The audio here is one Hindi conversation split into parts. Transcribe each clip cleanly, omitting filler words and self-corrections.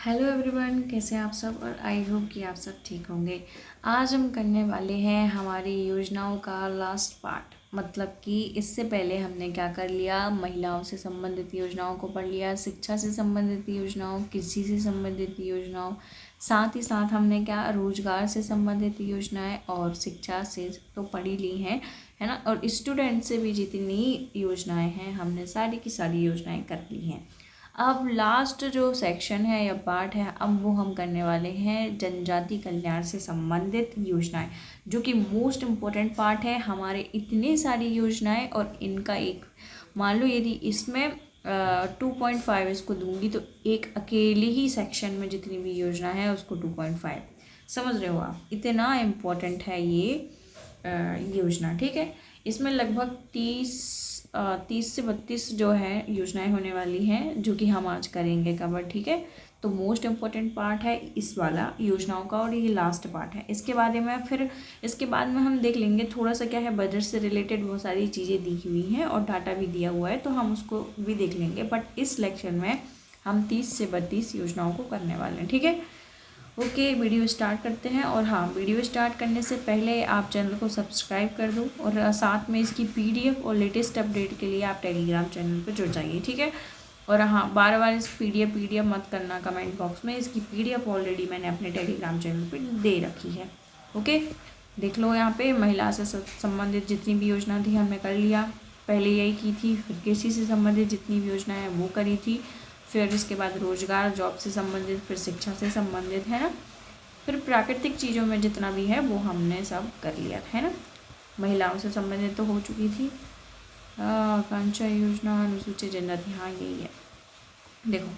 हेलो एवरीवन, कैसे हैं आप सब। और आई होप कि आप सब ठीक होंगे। आज हम करने वाले हैं हमारी योजनाओं का लास्ट पार्ट। मतलब कि इससे पहले हमने क्या कर लिया, महिलाओं से संबंधित योजनाओं को पढ़ लिया, शिक्षा से संबंधित योजनाओं, कृषि से संबंधित योजनाओं, साथ ही साथ हमने क्या रोजगार से संबंधित योजनाएं और शिक्षा से तो पढ़ी ली हैं, है ना। और स्टूडेंट से भी जितनी योजनाएं हैं हमने सारी की सारी योजनाएं कर ली हैं। अब लास्ट जो सेक्शन है या पार्ट है, अब वो हम करने वाले हैं जनजाति कल्याण से संबंधित योजनाएं, जो कि मोस्ट इम्पोर्टेंट पार्ट है। हमारे इतनी सारी योजनाएं और इनका एक, मान लो यदि इसमें 2.5 इसको दूंगी तो एक अकेले ही सेक्शन में जितनी भी योजना है उसको 2.5, समझ रहे हो आप। इतना इम्पोर्टेंट है ये योजना, ठीक है। इसमें लगभग 30 से 32 जो है योजनाएं होने वाली हैं, जो कि हम आज करेंगे कवर, ठीक है। तो मोस्ट इम्पोर्टेंट पार्ट है इस वाला योजनाओं का, और ये लास्ट पार्ट है। इसके बारे में फिर इसके बाद में हम देख लेंगे थोड़ा सा क्या है, बजट से रिलेटेड बहुत सारी चीज़ें दी हुई हैं और डाटा भी दिया हुआ है, तो हम उसको भी देख लेंगे। बट इस लेक्चर में हम 30 से 32 योजनाओं को करने वाले हैं, ठीक है। ओके, वीडियो स्टार्ट करते हैं। और हाँ, वीडियो स्टार्ट करने से पहले आप चैनल को सब्सक्राइब कर दो, और साथ में इसकी पीडीएफ और लेटेस्ट अपडेट के लिए आप टेलीग्राम चैनल पर जुड़ जाइए, ठीक है। और हाँ, बार बार इस पीडीएफ मत करना कमेंट बॉक्स में, इसकी पीडीएफ ऑलरेडी मैंने अपने टेलीग्राम चैनल पर दे रखी है। ओके, देख लो यहाँ पे महिला से संबंधित जितनी भी योजना थी हमने कर लिया, पहले यही की थी। फिर कृषि से संबंधित जितनी भी योजना है वो करी थी। फिर इसके बाद रोजगार, जॉब से संबंधित, फिर शिक्षा से संबंधित, है ना। फिर प्राकृतिक चीज़ों में जितना भी है वो हमने सब कर लिया, है ना। महिलाओं से संबंधित तो हो चुकी थी। आकांक्षा योजना, अनुसूचित जनजाति, हाँ यही है। देखो,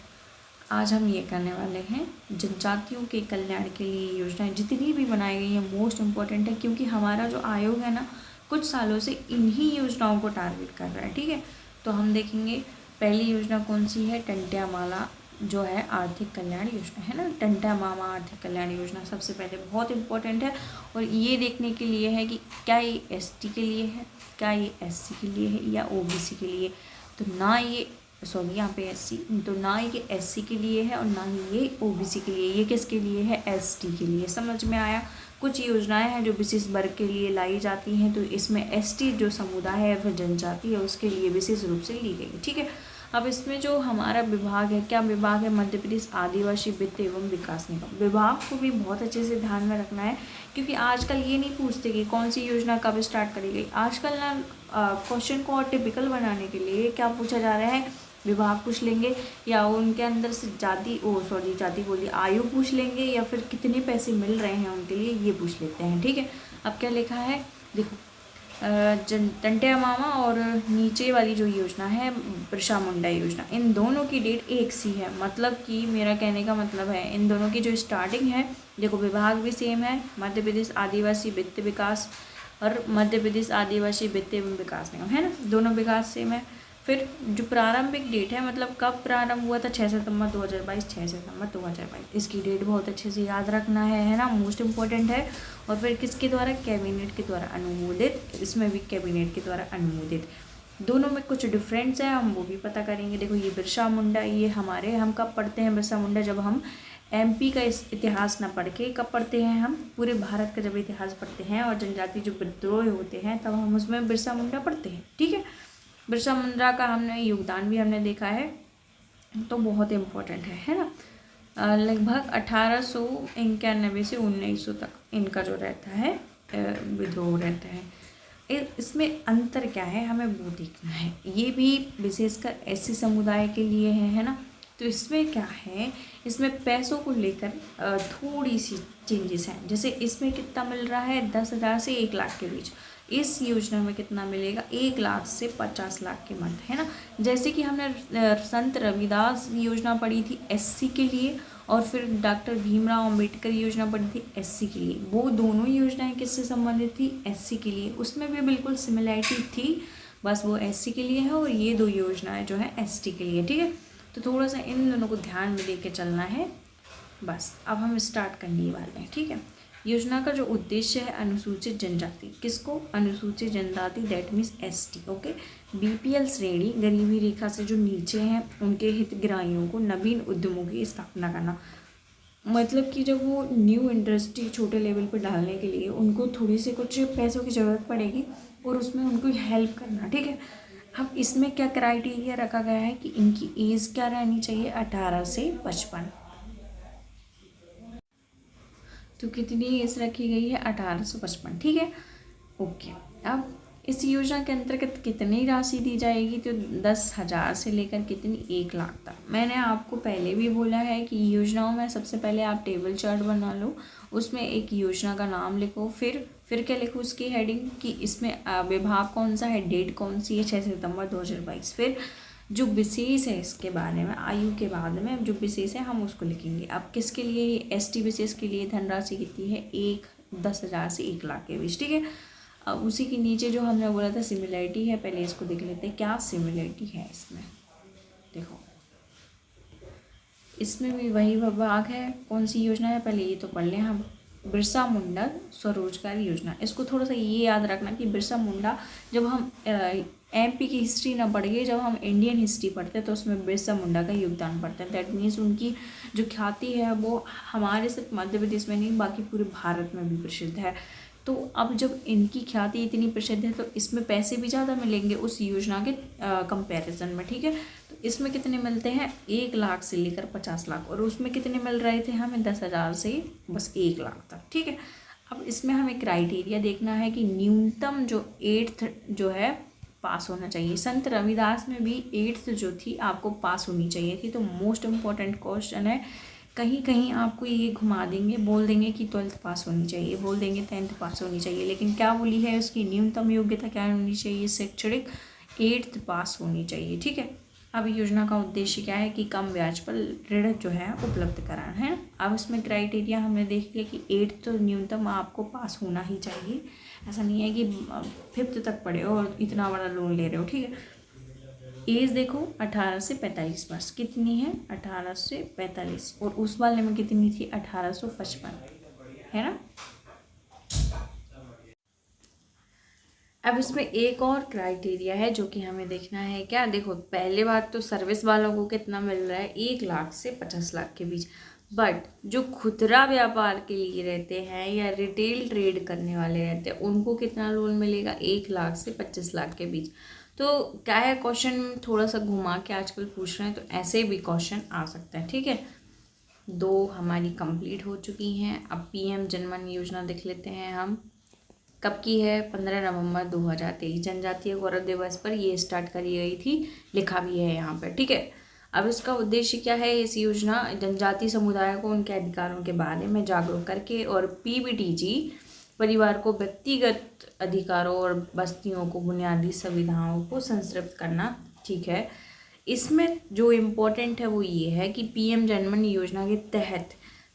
आज हम ये करने वाले हैं जनजातियों के कल्याण के लिए योजनाएं जितनी भी बनाई गई हैं मोस्ट इम्पोर्टेंट है, क्योंकि हमारा जो आयोग है ना कुछ सालों से इन्हीं योजनाओं को टारगेट कर रहा है, ठीक है। तो हम देखेंगे पहली योजना कौन सी है, टंट्या माला जो है आर्थिक कल्याण योजना, है ना। टंट्या मामा आर्थिक कल्याण योजना सबसे पहले बहुत इंपॉर्टेंट है, और ये देखने के लिए है कि क्या ये एसटी के लिए है, क्या ये एससी के लिए है या ओबीसी के लिए। तो ना ये, सॉरी यहाँ पे एससी, तो ना ये एससी के लिए है और ना ही ये ओबीसी के लिए। ये किसके लिए है, एसटी के लिए। समझ में आया। कुछ योजनाएं हैं जो विशेष वर्ग के लिए लाई जाती हैं, तो इसमें एसटी जो समुदाय है फिर जनजाति है उसके लिए विशेष रूप से ली गई, ठीक है। अब इसमें जो हमारा विभाग है, क्या विभाग है, मध्य प्रदेश आदिवासी वित्त एवं विकास निगम। विभाग को भी बहुत अच्छे से ध्यान में रखना है, क्योंकि आजकल ये नहीं पूछते कि कौन सी योजना कब स्टार्ट करी गई। आजकल ना क्वेश्चन को और टिपिकल बनाने के लिए क्या पूछा जा रहा है, विभाग पूछ लेंगे, या उनके अंदर से जाति बोली आयु पूछ लेंगे, या फिर कितने पैसे मिल रहे हैं उनके लिए ये पूछ लेते हैं, ठीक है। अब क्या लिखा है, देखो, टंट्या मामा और नीचे वाली जो योजना है बिरसा मुंडा योजना, इन दोनों की डेट एक सी है। मतलब कि मेरा कहने का मतलब है इन दोनों की जो स्टार्टिंग है, देखो विभाग भी सेम है, मध्य प्रदेश आदिवासी वित्त विकास और मध्य प्रदेश आदिवासी वित्त एवं विकास निगम, है ना, दोनों विकास सेम है। फिर जो प्रारंभिक डेट है, मतलब कब प्रारंभ हुआ था, 6 सितंबर 2022, 6 सितंबर 2022, इसकी डेट बहुत अच्छे से याद रखना है ना, मोस्ट इम्पोर्टेंट है। और फिर किसके द्वारा, कैबिनेट के द्वारा अनुमोदित, इसमें भी कैबिनेट के द्वारा अनुमोदित। दोनों में कुछ डिफरेंस है, हम वो भी पता करेंगे। देखो ये बिरसा मुंडा, ये हम कब पढ़ते हैं बिरसा मुंडा, जब हम एमपी का इस इतिहास ना पढ़ के कब पढ़ते हैं, हम पूरे भारत का जब इतिहास पढ़ते हैं और जनजाति जो विद्रोह होते हैं तब हम उसमें बिरसा मुंडा पढ़ते हैं, ठीक है। बिरसा मुंडा का हमने योगदान भी हमने देखा है, तो बहुत इम्पोर्टेंट है ना। लगभग 1891 से 1900 तक इनका जो रहता है विद्रोह रहता है। इसमें अंतर क्या है हमें वो देखना है। ये भी विशेषकर ऐसे समुदाय के लिए है ना। तो इसमें क्या है, इसमें पैसों को लेकर थोड़ी सी चेंजेस हैं। जैसे इसमें कितना मिल रहा है, 10,000 से 1 लाख के बीच। इस योजना में कितना मिलेगा, 1 लाख से 50 लाख के मध्य, है ना। जैसे कि हमने संत रविदास योजना पढ़ी थी एससी के लिए, और फिर डॉक्टर भीमराव अंबेडकर योजना पढ़ी थी एससी के लिए। वो दोनों योजनाएं किससे संबंधित थी, एससी के लिए। उसमें भी बिल्कुल सिमिलैरिटी थी, बस वो एससी के लिए है और ये 2 योजनाएं जो है एसटी के लिए, ठीक है। तो थोड़ा सा इन दोनों को ध्यान में लेके चलना है। बस अब हम स्टार्ट करने वाले हैं, ठीक है। योजना का जो उद्देश्य है अनुसूचित जनजाति, किसको? अनुसूचित जनजाति, that means ST, okay. BPL श्रेणी, गरीबी रेखा से जो नीचे हैं, उनके हितग्राहियों को नवीन उद्यमों की स्थापना करना। मतलब कि जब वो न्यू इंडस्ट्री छोटे लेवल पर डालने के लिए उनको थोड़ी सी कुछ पैसों की ज़रूरत पड़ेगी और उसमें उनको हेल्प करना, ठीक है। अब इसमें क्या क्राइटेरिया रखा गया है कि इनकी एज क्या रहनी चाहिए? 18 से 55। तो कितनी एज रखी गई है? 18 से 55, ठीक है, ओके। अब इस योजना के अंतर्गत कितनी राशि दी जाएगी? तो 10,000 से लेकर कितनी? 1 लाख तक। मैंने आपको पहले भी बोला है कि योजनाओं में सबसे पहले आप टेबल चार्ट बना लो, उसमें एक योजना का नाम लिखो, फिर क्या लिखो उसकी हेडिंग कि इसमें विभाग कौन सा है, डेट कौन सी है, 6 सितंबर 2022। फिर जो विशेष है इसके बारे में, आयु के बाद में जो विशेष है हम उसको लिखेंगे। अब किसके लिए? एसटी विशेष के लिए धनराशि कितनी है? 10,000 से 1 लाख के बीच, ठीक है। अब उसी के नीचे जो हमने बोला था सिमिलरिटी है, पहले इसको देख लेते हैं क्या सिमिलरिटी है इसमें। देखो इसमें भी वही विभाग है, कौन सी योजना है पहले ये तो पढ़ लें हम। बिरसा मुंडा स्वरोजगार योजना, इसको थोड़ा सा ये याद रखना कि बिरसा मुंडा, जब हम एमपी की हिस्ट्री ना पढ़ गए, जब हम इंडियन हिस्ट्री पढ़ते हैं तो उसमें बिरसा मुंडा का योगदान पड़ता है। दैट मीन्स उनकी जो ख्याति है वो हमारे सिर्फ मध्य प्रदेश में नहीं बाकी पूरे भारत में भी प्रसिद्ध है। तो अब जब इनकी ख्याति इतनी प्रसिद्ध है तो इसमें पैसे भी ज़्यादा मिलेंगे उस योजना के कंपैरिजन में, ठीक है। तो इसमें कितने मिलते हैं? 1 लाख से लेकर 50 लाख, और उसमें कितने मिल रहे थे हमें? 10,000 से बस 1 लाख तक, ठीक है। अब इसमें हमें क्राइटेरिया देखना है कि न्यूनतम जो 8th जो है पास होना चाहिए। संत रविदास में भी 8th जो थी आपको पास होनी चाहिए थी। तो मोस्ट इम्पॉर्टेंट क्वेश्चन है, कहीं कहीं आपको ये घुमा देंगे, बोल देंगे कि 12th पास होनी चाहिए, बोल देंगे 10th पास होनी चाहिए, लेकिन क्या बोली है उसकी न्यूनतम योग्यता क्या होनी चाहिए? शैक्षणिक 8th पास होनी चाहिए, ठीक है। अब योजना का उद्देश्य क्या है कि कम ब्याज पर ऋण जो है उपलब्ध कराना है। अब इसमें क्राइटेरिया हमने देख लिया कि 8th तो न्यूनतम आपको पास होना ही चाहिए, ऐसा नहीं है कि 5th तक पढ़े हो और इतना बड़ा लोन ले रहे हो, ठीक है। एज देखो 18 से 45 वर्ष, कितनी है? 18 से 45, और उस वाले में कितनी थी? 1855, है ना। अब इसमें एक और क्राइटेरिया है जो कि हमें देखना है। क्या? देखो पहले बात तो सर्विस वालों को कितना मिल रहा है? 1 लाख से 50 लाख के बीच। बट जो खुदरा व्यापार के लिए रहते हैं या रिटेल ट्रेड करने वाले रहते हैं उनको कितना लोन मिलेगा? 1 लाख से 25 लाख के बीच। तो क्या है, क्वेश्चन थोड़ा सा घुमा के आजकल पूछ रहे हैं, तो ऐसे भी क्वेश्चन आ सकता है, ठीक है। 2 हमारी कंप्लीट हो चुकी हैं। अब पीएम जनमन योजना देख लेते हैं हम। कब की है? 15 नवंबर 2023, जनजातीय गौरव दिवस पर ये स्टार्ट करी गई थी, लिखा भी है यहाँ पर, ठीक है। अब इसका उद्देश्य क्या है? इस योजना जनजातीय समुदाय को उनके अधिकारों के बारे में जागरूक करके और पीबीटीजी परिवार को व्यक्तिगत अधिकारों और बस्तियों को बुनियादी सुविधाओं को संतृप्त करना, ठीक है। इसमें जो इम्पोर्टेंट है वो ये है कि पीएम जनमन योजना के तहत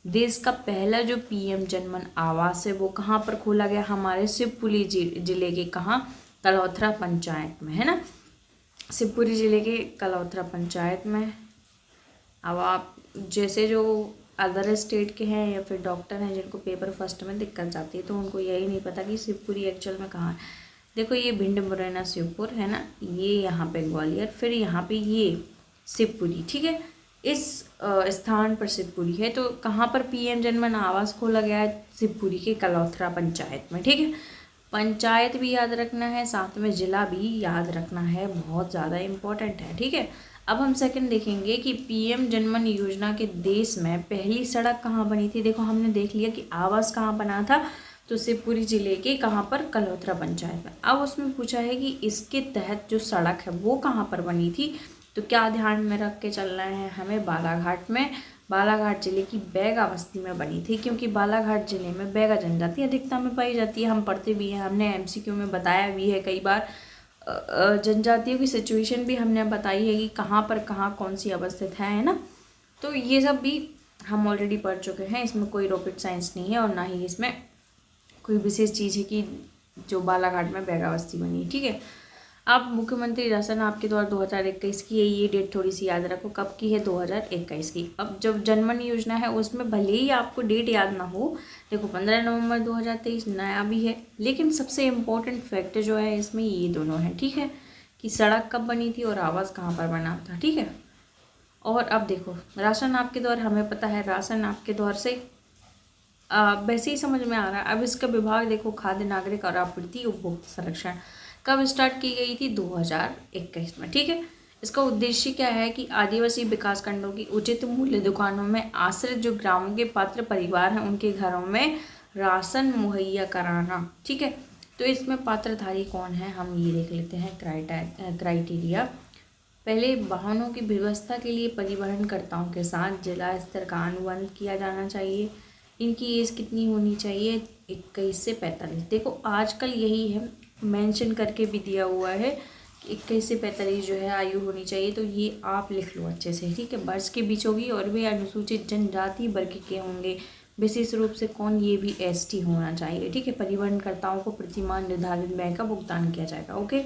देश का पहला जो पीएम जनमन आवास है वो कहाँ पर खोला गया? हमारे शिवपुरी जिले के कहाँ? कलौथरा पंचायत में, है ना। शिवपुरी जिले के कलौथरा पंचायत में। अब आप जैसे जो अदर स्टेट के हैं या फिर डॉक्टर हैं जिनको पेपर फर्स्ट में दिक्कत जाती है तो उनको यही नहीं पता कि शिवपुरी एक्चुअल में कहाँ है। देखो ये भिंड मुरैना शिवपुर है ना, ये यहाँ पे ग्वालियर, फिर यहाँ पे ये शिवपुरी, ठीक है। इस स्थान पर शिवपुरी है। तो कहाँ पर पीएम जनमन आवास खोला गया है? शिवपुरी के कलौथरा पंचायत में, ठीक है। पंचायत भी याद रखना है, साथ में ज़िला भी याद रखना है, बहुत ज़्यादा इम्पोर्टेंट है, ठीक है। अब हम सेकंड देखेंगे कि पीएम जनमन योजना के देश में पहली सड़क कहाँ बनी थी। देखो हमने देख लिया कि आवास कहाँ बना था, तो शिवपुरी जिले के कहाँ पर? कलौथरा पंचायत में। अब उसमें पूछा है कि इसके तहत जो सड़क है वो कहाँ पर बनी थी, तो क्या ध्यान में रख के चलना है हमें? बालाघाट में, बालाघाट जिले की बैगा बस्ती में बनी थी, क्योंकि बालाघाट जिले में बैगा जनजाति अधिकता में पाई जाती है। हम पढ़ते भी हैं, हमने एमसीक्यू में बताया भी है कई बार। जनजातियों की सिचुएशन भी हमने बताई है कि कहाँ पर कहाँ कौन सी अवस्थित है ना। तो ये सब भी हम ऑलरेडी पढ़ चुके हैं, इसमें कोई रॉकेट साइंस नहीं है और ना ही इसमें कोई विशेष चीज़ है कि जो बालाघाट में बैगा बस्ती बनी, ठीक है। अब मुख्यमंत्री राशन आपके द्वारा 2021 की है, ये डेट थोड़ी सी याद रखो, कब की है, 2021 की। अब जब जनमन योजना है उसमें भले ही आपको डेट याद ना हो, देखो 15 नवंबर 2023 नया भी है, लेकिन सबसे इम्पोर्टेंट फैक्ट जो है इसमें ये दोनों है, ठीक है, कि सड़क कब बनी थी और आवास कहाँ पर बना था, ठीक है। और अब देखो राशन आपके द्वारा, हमें पता है राशन आपके द्वार से वैसे ही समझ में आ रहा है। अब इसका विभाग देखो, खाद्य नागरिक और आपूर्ति उपभोक्ता संरक्षण, कब स्टार्ट की गई थी, 2021 में, ठीक है। इसका उद्देश्य क्या है कि आदिवासी विकास खंडों की उचित मूल्य दुकानों में आश्रित जो ग्रामों के पात्र परिवार हैं उनके घरों में राशन मुहैया कराना, ठीक है। तो इसमें पात्रधारी कौन है, हम ये देख लेते हैं क्राइटेरिया। पहले वाहनों की व्यवस्था के लिए परिवहनकर्ताओं के साथ जिला स्तर का अनुबंध किया जाना चाहिए। इनकी एज कितनी होनी चाहिए, 21 से 45। देखो आजकल यही है, मेंशन करके भी दिया हुआ है कि 21 से 45 जो है आयु होनी चाहिए, तो ये आप लिख लो अच्छे से, ठीक है। वर्ष के बीच होगी और वे अनुसूचित जनजाति वर्ग के होंगे, विशेष रूप से कौन, ये भी ST होना चाहिए, ठीक है। परिवहनकर्ताओं को प्रतिमाह निर्धारित व्यय का भुगतान किया जाएगा, ओके।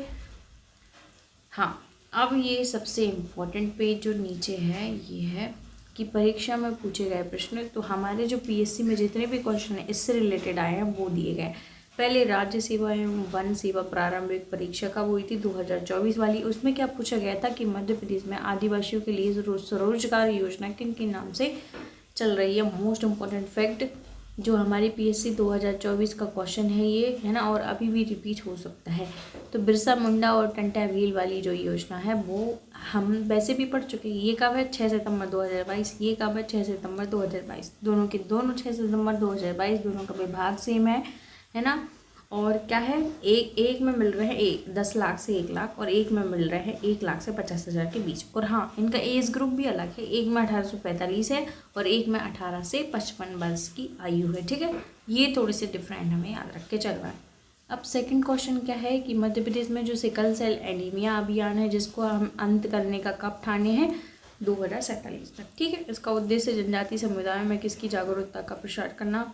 हाँ, अब ये सबसे इम्पोर्टेंट पेज जो नीचे है ये है कि परीक्षा में पूछे गए प्रश्न। तो हमारे जो PSC में जितने भी क्वेश्चन हैं इससे रिलेटेड आए हैं वो दिए गए। पहले राज्य सेवा एवं वन सेवा प्रारंभिक परीक्षा कब हुई थी, 2024 वाली। उसमें क्या पूछा गया था कि मध्य प्रदेश में आदिवासियों के लिए स्वरोजगार योजना किन किन नाम से चल रही है। मोस्ट इम्पॉर्टेंट फैक्ट जो हमारी PSC 2024 का क्वेश्चन है ये, है ना, और अभी भी रिपीट हो सकता है। तो बिरसा मुंडा और टंटा व्हील वाली जो योजना है वो हम वैसे भी पढ़ चुके हैं। ये कब है, 6 सितंबर 2022। ये कब है, 6 सितंबर 2022। दोनों के दोनों 6 सितंबर 2022, दोनों का विभाग सेम है ना। और क्या है, एक में मिल रहे हैं 10 लाख से 1 लाख, और एक में मिल रहे हैं 1 लाख से 50,000 के बीच। और हाँ, इनका एज ग्रुप भी अलग है, एक में 18 से 45 है और एक में 18 से 55 वर्ष की आयु है, ठीक है। ये थोड़े से डिफरेंट हमें याद रख के चल रहा है। अब सेकंड क्वेश्चन क्या है कि मध्य प्रदेश में जो सिकल सेल एनीमिया अभियान है जिसको हम अंत करने का कब ठाने हैं, 2047 तक, ठीक है। इसका उद्देश्य जनजातीय समुदाय में किसकी जागरूकता का प्रसार करना,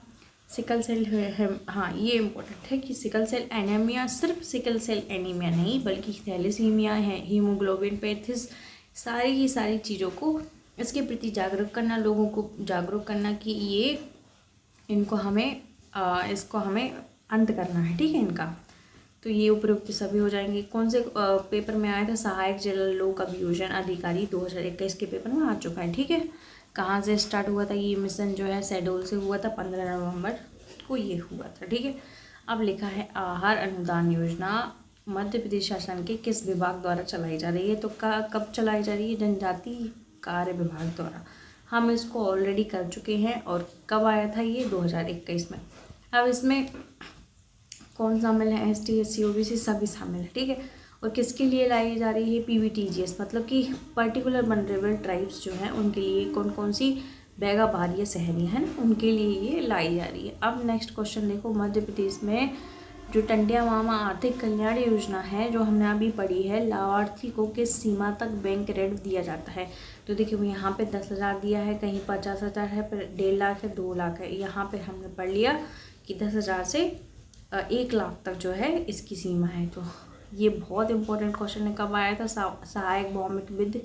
सिकल सेल है। हाँ, ये इम्पोर्टेंट है कि सिकल सेल एनीमिया सिर्फ सिकल सेल एनीमिया नहीं बल्कि थैलेसीमिया है, हीमोग्लोबिन पैथिस, सारी की सारी चीज़ों को इसके प्रति जागरूक करना, लोगों को जागरूक करना कि ये इनको हमें इसको हमें अंत करना है, ठीक है इनका। तो ये उपयुक्त सभी हो जाएंगे। कौन से पेपर में आया था, सहायक जिला लोक अभियोजन अधिकारी 2021 के पेपर में आ चुका है, ठीक है। कहाँ से स्टार्ट हुआ था ये मिशन जो है, शहडोल से हुआ था, 15 नवंबर को ये हुआ था, ठीक है। अब लिखा है आहार अनुदान योजना मध्य प्रदेश शासन के किस विभाग द्वारा चलाई जा रही है, तो कब चलाई जा रही है, जनजातीय कार्य विभाग द्वारा। हम इसको ऑलरेडी कर चुके हैं और कब आया था ये, 2021 में। अब इसमें कौन शामिल है, ST SC OBC सभी शामिल है, ठीक है। और किसके लिए लाई जा रही है, PVTGS, मतलब कि पर्टिकुलर वनरेबल ट्राइब्स जो हैं उनके लिए, कौन कौन सी बैगा भारिया शहरी हैं उनके लिए ये लाई जा रही है। अब नेक्स्ट क्वेश्चन देखो, मध्य प्रदेश में जो टंटिया मामा आर्थिक कल्याण योजना है जो हमने अभी पढ़ी है, लाभार्थी को किस सीमा तक बैंक ऋण दिया जाता है। तो देखिए यहाँ पे 10,000 दिया है, कहीं 50,000 है, पर 1.5 लाख है, 2 लाख है। यहाँ पे हमने पढ़ लिया कि 10,000 से 1 लाख तक जो है इसकी सीमा है। तो ये बहुत इंपॉर्टेंट क्वेश्चन है, कब आया था, सहायक भौमिक विद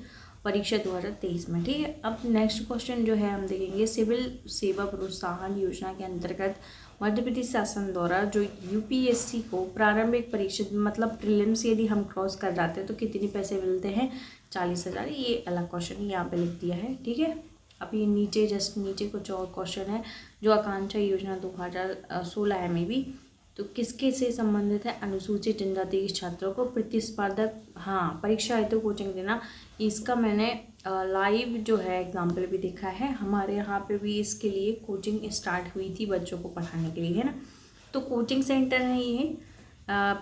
परीक्षा 2023 में, ठीक है। अब नेक्स्ट क्वेश्चन जो है हम देखेंगे, सिविल सेवा प्रोत्साहन योजना के अंतर्गत मध्य प्रदेश शासन द्वारा जो UPSC को प्रारंभिक परीक्षा मतलब प्रीलिम्स यदि हम क्रॉस कर जाते हैं तो कितने पैसे मिलते हैं, 40,000। ये अलग क्वेश्चन यहाँ पे लिख दिया है, ठीक है। अब ये नीचे जस्ट नीचे कुछ और क्वेश्चन है जो आकांक्षा योजना 2016 में भी, तो किसके से संबंधित है, अनुसूचित जनजाति के छात्रों को प्रतिस्पर्धक परीक्षा हेतु कोचिंग देना। इसका मैंने लाइव जो है एग्जाम्पल भी देखा है, हमारे यहाँ पे भी इसके लिए कोचिंग स्टार्ट हुई थी बच्चों को पढ़ाने के लिए, है ना। तो कोचिंग सेंटर है ये,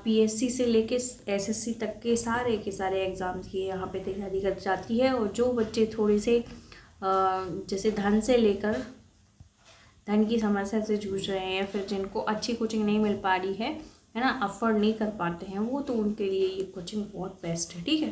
PSC से लेके SSC तक के सारे एग्ज़ाम्स की यहाँ पे तैयारी कर जाती है। और जो बच्चे थोड़े से जैसे धन की समस्या से जूझ रहे हैं या फिर जिनको अच्छी कोचिंग नहीं मिल पा रही है ना, अफोर्ड नहीं कर पाते हैं वो, तो उनके लिए ये कोचिंग बहुत बेस्ट है, ठीक है।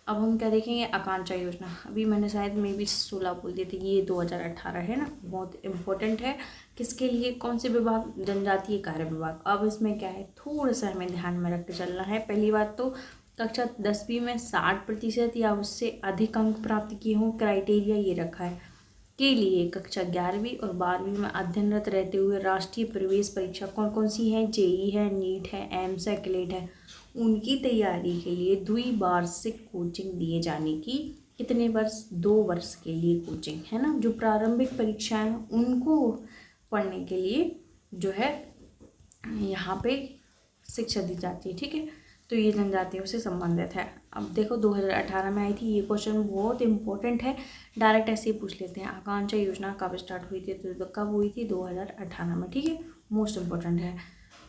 अब हम क्या देखेंगे, आकांक्षा योजना। अभी मैंने शायद में भी 16 बोल दिए थे, ये 2018 है ना, बहुत इम्पोर्टेंट है। किसके लिए, कौन से विभाग, जनजातीय कार्य विभाग। अब इसमें क्या है, थोड़ा सा हमें ध्यान में रख के चलना है। पहली बात तो कक्षा 10वीं में 60% या उससे अधिक अंक प्राप्त किए हों, क्राइटेरिया ये रखा है। के लिए कक्षा 11वीं और 12वीं में अध्ययनरत रहते हुए राष्ट्रीय प्रवेश परीक्षा कौन कौन सी है, जेई है, नीट है, एम्स है, क्लेट है, उनकी तैयारी के लिए द्विवार्षिक कोचिंग दिए जाने की, कितने वर्ष, 2 वर्ष के लिए कोचिंग है ना। जो प्रारंभिक परीक्षाएं हैं उनको पढ़ने के लिए जो है यहाँ पे शिक्षा दी जाती है, ठीक है। तो ये जनजातियों से संबंधित है। अब देखो 2018 में आई थी, ये क्वेश्चन बहुत इंपॉर्टेंट है, डायरेक्ट ऐसे ही पूछ लेते हैं। आकांक्षा योजना कब स्टार्ट हुई थी, तो कब हुई थी, 2018 में, ठीक है, मोस्ट इम्पोर्टेंट है।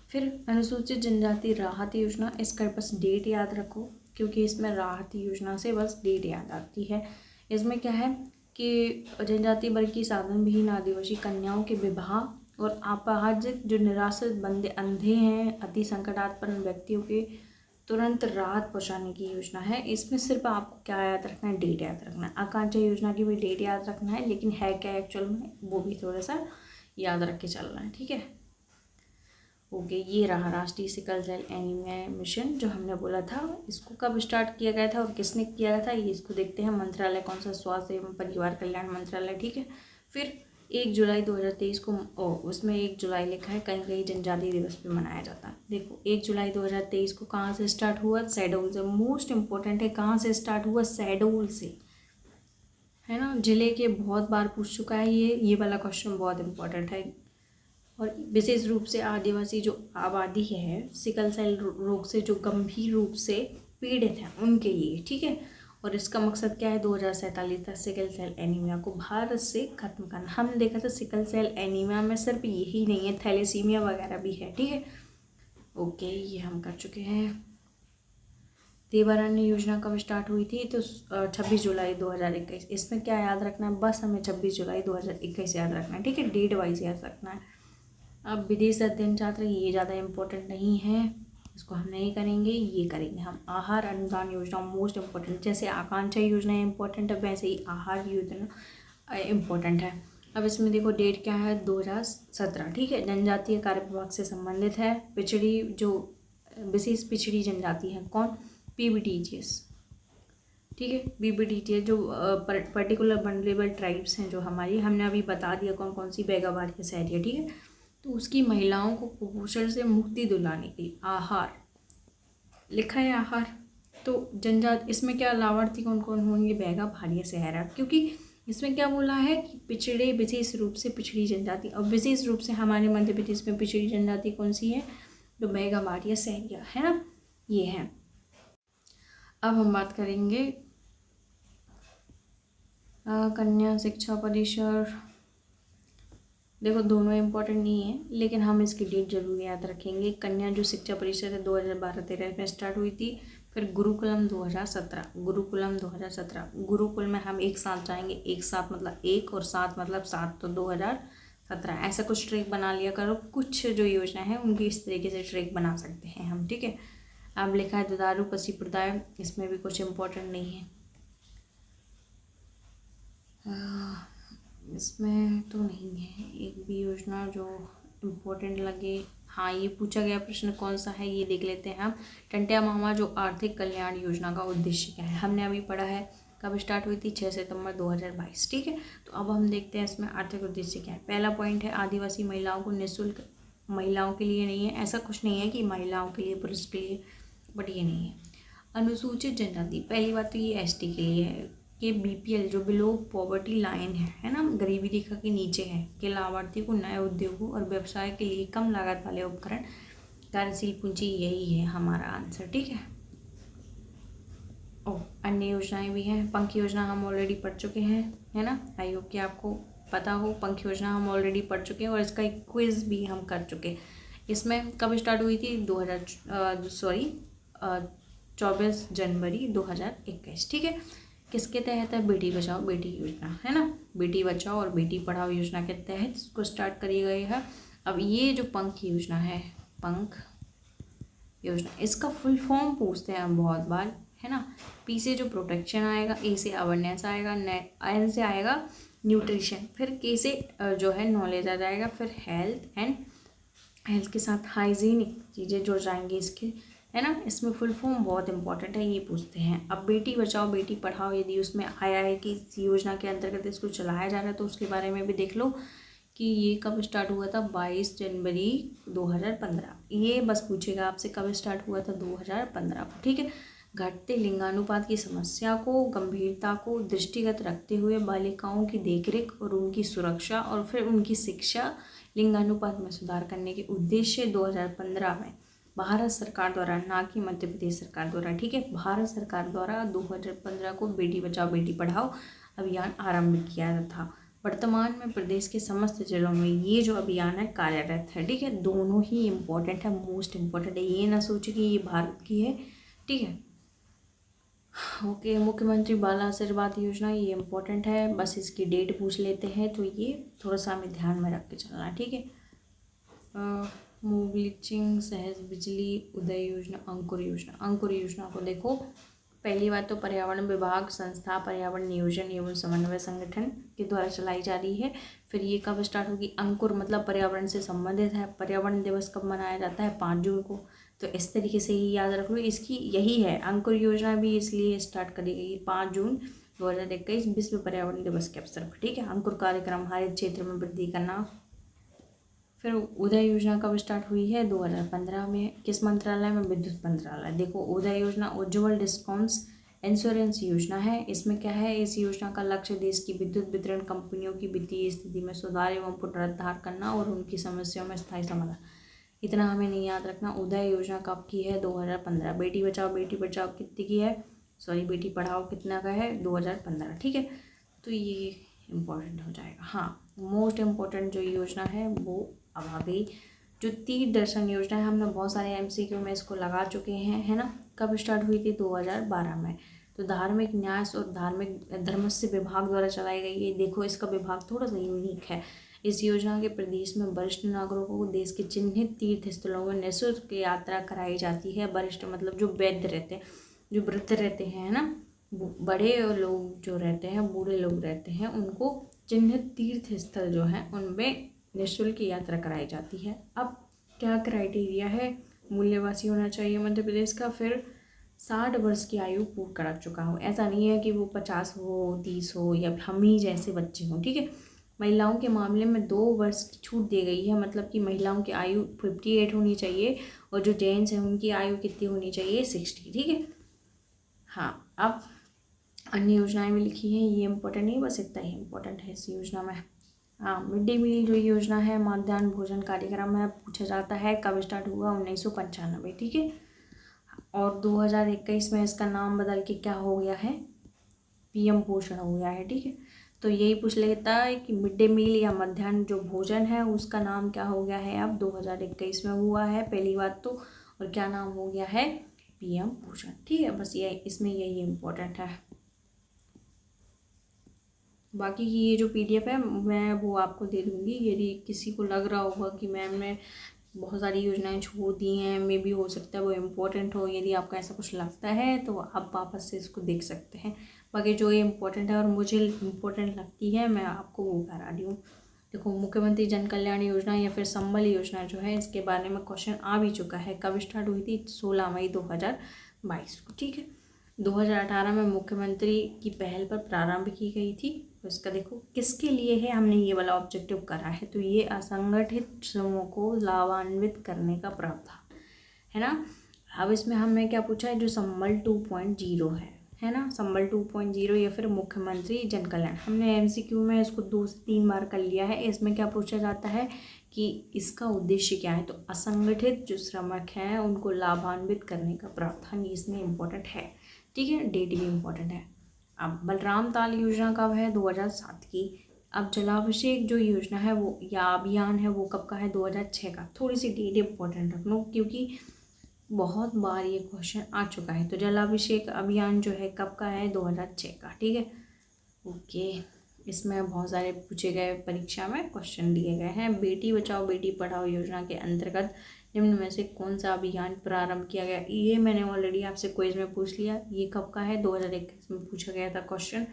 फिर अनुसूचित जनजाति राहत योजना, इसका बस डेट याद रखो, क्योंकि इसमें राहत योजना से बस डेट याद आती है। इसमें क्या है कि जनजाति वर्ग की साधन विहीन आदिवासी कन्याओं के विवाह और अपाहिज, जो निराश्रित बंदे, अंधे हैं, अति संकटात्मक व्यक्तियों के तुरंत राहत पहुंचाने की योजना है। इसमें सिर्फ आपको क्या याद रखना है, डेट याद रखना है। आकांक्षा योजना की भी डेट याद रखना है, लेकिन है क्या एक्चुअल में, वो भी थोड़ा सा याद रख के चलना है, ठीक है। ओके, ये रहा राष्ट्रीय सिकल सेल एनीमिया मिशन, जो हमने बोला था। इसको कब स्टार्ट किया गया था और किसने किया था, ये इसको देखते हैं। मंत्रालय कौन सा, स्वास्थ्य एवं परिवार कल्याण मंत्रालय, ठीक है। फिर 1 जुलाई 2023 को, उसमें 1 जुलाई लिखा है, कहीं कहीं जनजाति दिवस भी मनाया जाता है। देखो 1 जुलाई 2023 को कहाँ से स्टार्ट हुआ, शहडोल से। मोस्ट इम्पोर्टेंट है, कहाँ से स्टार्ट हुआ, शहडोल से, है ना। जिले के बहुत बार पूछ चुका है ये वाला क्वेश्चन बहुत इंपॉर्टेंट है। और विशेष रूप से आदिवासी जो आबादी है, सिकल सेल रोग से जो गंभीर रूप से पीड़ित हैं उनके लिए, ठीक है। और इसका मकसद क्या है, 2047 तक सिकल सेल एनीमिया को भारत से खत्म करना। हमने देखा था सिकल सेल एनीमिया में सिर्फ यही नहीं है, थैलेसीमिया वगैरह भी है, ठीक है। ओके, ये हम कर चुके हैं। देवारण्य योजना कब स्टार्ट हुई थी, तो 26 जुलाई 2021। इसमें क्या याद रखना है, बस हमें 26 जुलाई 2021 याद रखना है, ठीक है, डेट वाइज याद रखना है। अब विदेश अध्ययन छात्र, ये ज़्यादा इम्पोर्टेंट नहीं है, इसको हम नहीं करेंगे, ये करेंगे हम। आहार अनुदान योजना मोस्ट इम्पोर्टेंट, जैसे आकांक्षा योजना इम्पोर्टेंट है वैसे ही आहार योजना इम्पोर्टेंट है। अब इसमें देखो डेट क्या है, 2017, ठीक है। जनजातीय कार्य विभाग से संबंधित है। पिछड़ी, जो विशेष पिछड़ी जनजाति है, कौन, PBTGS, ठीक है। PBTGS जो पर्टिकुलर वनरेबल ट्राइब्स हैं जो हमारी, हमने अभी बता दिया कौन कौन सी, बेगाबाद, सहरिया, ठीक है। तो उसकी महिलाओं को कुपोषण से मुक्ति दिलाने के लिए आहार लिखा है, आहार। तो जनजाति, इसमें क्या लाभार्थी कौन कौन होंगे, बैगा, भारिया, सहरा, क्योंकि इसमें क्या बोला है कि पिछड़े, विशेष रूप से पिछड़ी जनजाति। और विशेष रूप से हमारे मध्य प्रदेश में पिछड़ी जनजाति कौन सी है, जो बैगा, भारिया, सहरिया है ना, ये है। अब हम बात करेंगे कन्या शिक्षा परिसर। देखो दोनों इम्पोर्टेंट नहीं है, लेकिन हम इसकी डेट जरूर याद रखेंगे। कन्या जो शिक्षा परिषद है 2012-13 में स्टार्ट हुई थी। फिर गुरुकुलम 2017, गुरुकुलम 2017, गुरुकुल में हम एक साथ जाएंगे, एक साथ मतलब 1 और 7 मतलब 7, तो 2017 ऐसा कुछ ट्रैक बना लिया करो। कुछ जो योजना है उनकी इस तरीके से ट्रैक बना सकते हैं हम, ठीक है। अब लिखा है दुधारू पशु प्रदाय, इसमें भी कुछ इम्पोर्टेंट नहीं है, इसमें तो नहीं है एक भी योजना जो इम्पोर्टेंट लगे। हाँ, ये पूछा गया प्रश्न कौन सा है, ये देख लेते हैं हम। टंट्या मामा जो आर्थिक कल्याण योजना का उद्देश्य क्या है, हमने अभी पढ़ा है, कब स्टार्ट हुई थी, 6 सितंबर 2022, ठीक है। तो अब हम देखते हैं इसमें आर्थिक उद्देश्य क्या है। पहला पॉइंट है आदिवासी महिलाओं को निःशुल्क, महिलाओं के लिए नहीं है, ऐसा कुछ नहीं है कि महिलाओं के लिए, पुरुष के लिए, बट ये नहीं है। अनुसूचित जनजाति, पहली बात तो ये ST के लिए है कि BPL जो बिलो पॉवर्टी लाइन है ना, गरीबी रेखा के नीचे है, के लाभार्थी को नए उद्योगों और व्यवसाय के लिए कम लागत वाले उपकरण, कार्यशील पूंजी, यही है हमारा आंसर, ठीक है। अन्य योजनाएं भी हैं। पंख योजना हम ऑलरेडी पढ़ चुके हैं, है ना, आई होप कि आपको पता हो। पंख योजना हम ऑलरेडी पढ़ चुके हैं और इसका एक क्विज भी हम कर चुके हैं। इसमें कब स्टार्ट हुई थी, 24 जनवरी 2021, ठीक है। किसके तहत है, बेटी बचाओ बेटी योजना, है ना, बेटी बचाओ और बेटी पढ़ाओ योजना के तहत इसको स्टार्ट करी गई है। अब ये जो पंख योजना है, पंख योजना, इसका फुल फॉर्म पूछते हैं हम बहुत बार, है ना। पी से जो प्रोटेक्शन आएगा, ए से अवेयरनेस आएगा, एन से आएगा न्यूट्रिशन, फिर के से जो है नॉलेज आ जाएगा, फिर हेल्थ के साथ हाइजीनिक चीज़ें जुड़ जाएंगी इसके, है ना। इसमें फुल फॉर्म बहुत इंपॉर्टेंट है, ये पूछते हैं। अब बेटी बचाओ बेटी पढ़ाओ यदि उसमें आया है कि इस योजना के अंतर्गत इसको चलाया जा रहा है तो उसके बारे में भी देख लो कि ये कब स्टार्ट हुआ था। 22 जनवरी 2015। ये बस पूछेगा आपसे कब स्टार्ट हुआ था, 2015 को, ठीक है। घटते लिंगानुपात की समस्या को गंभीरता को दृष्टिगत रखते हुए बालिकाओं की देखरेख और उनकी सुरक्षा और फिर उनकी शिक्षा, लिंगानुपात में सुधार करने के उद्देश्य 2015 में भारत सरकार द्वारा, ना कि मध्य प्रदेश सरकार द्वारा, ठीक है, भारत सरकार द्वारा 2015 को बेटी बचाओ बेटी पढ़ाओ अभियान आरंभ किया था। वर्तमान में प्रदेश के समस्त जिलों में ये जो अभियान है कार्यरत है, ठीक है। दोनों ही इम्पोर्टेंट है, मोस्ट इम्पोर्टेंट है, ये ना सोचे कि ये भारत की है, ठीक है। ओके, मुख्यमंत्री बाल आशीर्वाद योजना, ये इम्पोर्टेंट है, बस इसकी डेट पूछ लेते हैं तो ये थोड़ा सा हमें ध्यान में रख के चलना है, ठीक है। ब्लीचिंग, सहज बिजली, उदय योजना, अंकुर योजना। अंकुर योजना को देखो, पहली बात तो पर्यावरण विभाग संस्था पर्यावरण नियोजन एवं समन्वय संगठन के द्वारा चलाई जा रही है। फिर ये कब स्टार्ट होगी, अंकुर मतलब पर्यावरण से संबंधित है। पर्यावरण दिवस कब मनाया जाता है, 5 जून को, तो इस तरीके से ही याद रख लो। इसकी यही है अंकुर योजना भी इसलिए स्टार्ट करी गई 5 जून 2021 विश्व पर्यावरण दिवस के अवसर पर, ठीक है। अंकुर कार्यक्रम हरित क्षेत्र में वृद्धि करना। फिर उदय योजना कब स्टार्ट हुई है, 2015 में, किस मंत्रालय में, विद्युत मंत्रालय। देखो उदय योजना उज्ज्वल डिस्काउंट्स इंश्योरेंस योजना है। इसमें क्या है, इस योजना का लक्ष्य देश की विद्युत वितरण कंपनियों की वित्तीय स्थिति में सुधार एवं पुनरुद्धार करना और उनकी समस्याओं में स्थायी समाधान। इतना हमें नहीं याद रखना। उदय योजना कब की है, 2015। बेटी बचाओ बेटी पढ़ाओ कितनी की है, बेटी पढ़ाओ कितना का है, 2015, ठीक है। तो ये इम्पोर्टेंट हो जाएगा। हाँ, मोस्ट इम्पोर्टेंट जो योजना है वो अब आ गई, जो तीर्थ दर्शन योजना है। हमने बहुत सारे MCQ में इसको लगा चुके हैं, है ना। कब स्टार्ट हुई थी, 2012 में। तो धार्मिक न्यास और धार्मिक धर्मस्य विभाग द्वारा चलाई गई है। देखो इसका विभाग थोड़ा सा यूनिक है। इस योजना के प्रदेश में वरिष्ठ नागरिकों को देश के चिन्हित तीर्थ स्थलों में निःशुल्क यात्रा कराई जाती है। वरिष्ठ मतलब जो वैद्य रहते हैं, जो वृद्ध रहते हैं, है ना, बड़े लोग जो रहते हैं, बूढ़े लोग रहते हैं, उनको चिन्हित तीर्थ स्थल जो हैं उनमें निःशुल्क यात्रा कराई जाती है। अब क्या क्राइटेरिया है, मूल्यवासी होना चाहिए मध्य प्रदेश का, फिर 60 वर्ष की आयु पूर्ण करा चुका हो। ऐसा नहीं है कि वो 50 हो, 30 हो या हम ही जैसे बच्चे हों, ठीक है। महिलाओं के मामले में 2 वर्ष की छूट दी गई है, मतलब कि महिलाओं की आयु 58 होनी चाहिए और जो जेंट्स हैं उनकी आयु कितनी होनी चाहिए, 60, ठीक है। हाँ, अब अन्य योजनाएं भी लिखी हैं, ये इम्पोर्टेंट नहीं, बस इतना ही इम्पोर्टेंट है इस योजना में। हाँ, मिड डे मील जो योजना है, मध्याह्न भोजन कार्यक्रम है, पूछा जाता है कब स्टार्ट हुआ, 1995, ठीक है। और 2021 में इसका नाम बदल के क्या हो गया है, PM पोषण हो गया है, ठीक है। तो यही पूछ लेता है कि मिड डे मील या मध्याह्न जो भोजन है उसका नाम क्या हो गया है, अब 2021 में हुआ है पहली बात तो, और क्या नाम हो गया है, PM पोषण, ठीक है। बस ये इसमें यही इम्पोर्टेंट है। बाकी की ये जो PDF है मैं वो आपको दे दूँगी, यदि किसी को लग रहा होगा कि मैम ने बहुत सारी योजनाएं छोड़ दी हैं, मे भी हो सकता है वो इम्पोर्टेंट हो, यदि आपका ऐसा कुछ लगता है तो आप वापस से इसको देख सकते हैं। बाकी जो ये इम्पोर्टेंट है और मुझे इम्पोर्टेंट लगती है मैं आपको वो करा रही हूँ। देखो मुख्यमंत्री जन कल्याण योजना या फिर संबल योजना जो है, इसके बारे में क्वेश्चन आ भी चुका है। कब स्टार्ट हुई थी, 16 मई 2022 को, ठीक है। 2018 में मुख्यमंत्री की पहल पर प्रारंभ की गई थी। तो इसका देखो किसके लिए है, हमने ये वाला ऑब्जेक्टिव करा है, तो ये असंगठित श्रमों को लाभान्वित करने का प्रावधान है ना। अब इसमें हमने क्या पूछा है, जो संबल 2.0 है ना, संबल 2.0 या फिर मुख्यमंत्री जन कल्याण। हमने MCQ में इसको 2 से 3 बार कर लिया है। इसमें क्या पूछा जाता है कि इसका उद्देश्य क्या है, तो असंगठित जो श्रमिक हैं उनको लाभान्वित करने का प्रावधान, ये इसमें इम्पोर्टेंट है, ठीक है। डेट भी इम्पोर्टेंट है। अब बलराम ताल योजना कब है, 2007 की। अब जलाभिषेक जो योजना है वो या अभियान है वो कब का है, 2006 का। थोड़ी सी डेट इम्पोर्टेंट रख लो क्योंकि बहुत बार ये क्वेश्चन आ चुका है। तो जलाभिषेक अभियान जो है कब का है, 2006 का, ठीक है। ओके, इसमें बहुत सारे पूछे गए, परीक्षा में क्वेश्चन दिए गए हैं। बेटी बचाओ बेटी पढ़ाओ योजना के अंतर्गत निम्न में से कौन सा अभियान प्रारंभ किया गया? ये मैंने ऑलरेडी आपसे क्विज में पूछ लिया। ये कब का है? 2021 में पूछा गया था क्वेश्चन।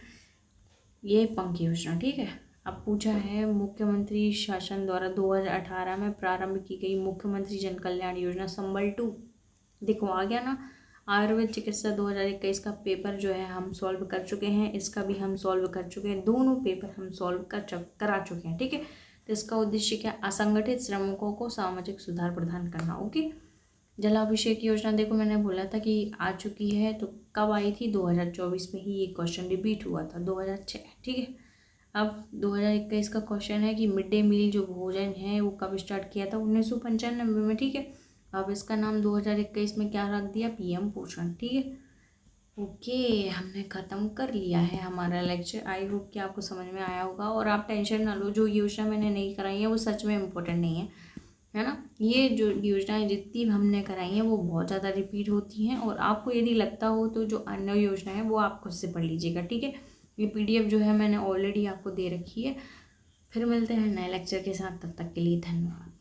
ये पंख योजना, ठीक है। अब पूछा है मुख्यमंत्री शासन द्वारा 2018 में प्रारंभ की गई मुख्यमंत्री जन कल्याण योजना संबल 2। देखो आ गया ना। आयुर्वेद चिकित्सा 2021 का पेपर जो है हम सॉल्व कर चुके हैं, इसका भी हम सॉल्व कर चुके हैं, दोनों पेपर हम सॉल्व करा चुके हैं, ठीक है। तो इसका उद्देश्य क्या? असंगठित श्रमिकों को सामाजिक सुधार प्रदान करना। ओके। जलाभिषेक योजना देखो मैंने बोला था कि आ चुकी है, तो कब आई थी? 2024 में ही ये क्वेश्चन रिपीट हुआ था, 2006, ठीक है। अब 2021 का क्वेश्चन है कि मिड डे मील जो भोजन है वो कब स्टार्ट किया था? 1995 में, ठीक है। अब इसका नाम 2021 में क्या रख दिया? पीएम पोषण, ठीक है। ओके, हमने ख़त्म कर लिया है हमारा लेक्चर। आई होप कि आपको समझ में आया होगा। और आप टेंशन ना लो, जो योजना मैंने नहीं कराई है वो सच में इम्पोर्टेंट नहीं है ना। ये जो योजनाएं जितनी हमने कराई हैं वो बहुत ज़्यादा रिपीट होती हैं, और आपको यदि लगता हो तो जो अन्य योजना है वो आप खुद से पढ़ लीजिएगा, ठीक है। ये PDF जो है मैंने ऑलरेडी आपको दे रखी है। फिर मिलते हैं नए लेक्चर के साथ, तब तक के लिए धन्यवाद।